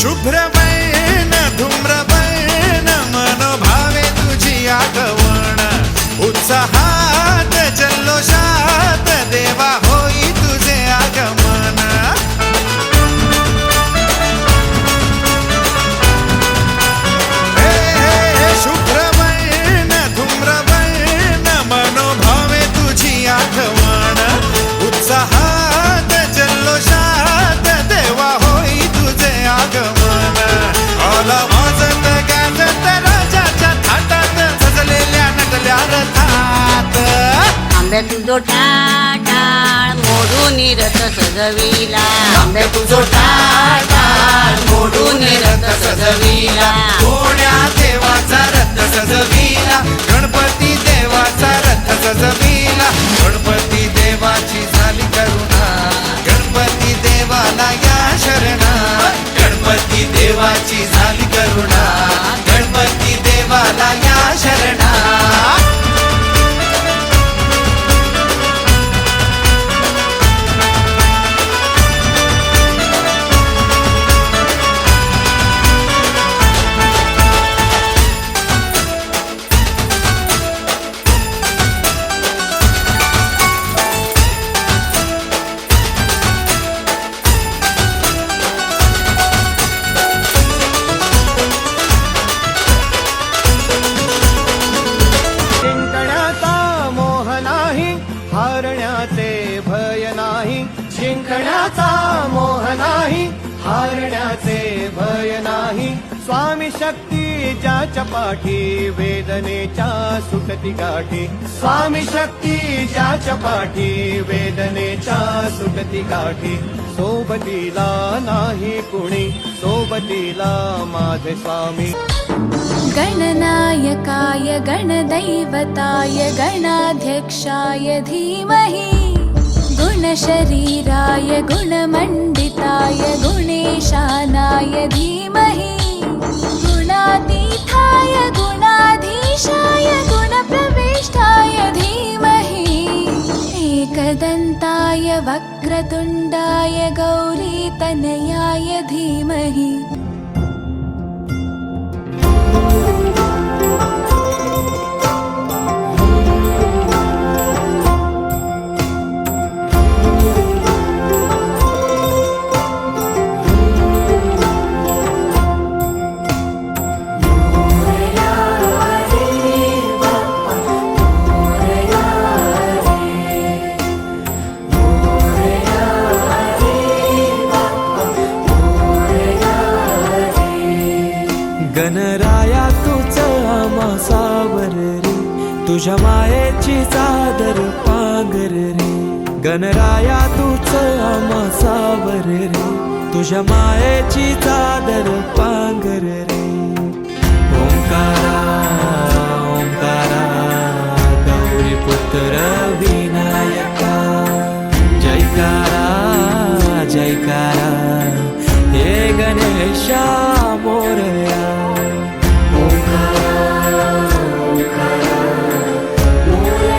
शुभ्रवर्ण धूम्रवर्ण मनोभावे तुझी आठवण उत्साहात जल्लोषात देवा होई तुझे आगमन शुभ्रवर्ण धूम्रवर्ण मनोभावे तुझी आठवण उत्साहात जल्लोषात देवा होई तुझे आगमन आला वाजत गाजत राजाच्या थाटात सजलेल्या नटल्या रथात आंब्या तुझो टाळ मोडून रथ सजविला आंब्या तुझो टाळ मोडून रथ सजविला कोण्या देवाचा रथ सजविला गणपती देवाचा रथ सजविला गणपती देवाची झाली करुणा गणपती देवाला या शरणा गणपती देवाची झाली करुणा गणपती देवाला या शरणा हारण्याचे भय नाही जिंकण्याचा मोह नाही हारण्याचे भय नाही स्वामी शक्ती ज्याच्या पाठी वेदनेच्या सुटती गाठी स्वामी शक्ती ज्याच्या पाठी वेदनेच्या सुटती गाठी सोबतीला नाही कुणी सोबतीला माझे स्वामी गणनायकाय गणदैवताय गणाध्यक्षाय धीमहि गुणशरीराय गुणमण्डिताय गुणेशानाय धीमहि गुणातीताय गुणाधीशाय गुणप्रविष्टाय धीमहि एकदन्ताय वक्रतुण्डाय गौरीतनयाय धीमहि गणराया तुझं आम्हा सावर रे तुझ्या मायेची चादर पांगर रे गणराया तुझं आम्हा सावर रे तुझ्या मायेची चादर पांगर रे ओंकारा ओंकारा गौरी पुत्र विनायका जयकारा जयकारा हे गणेशा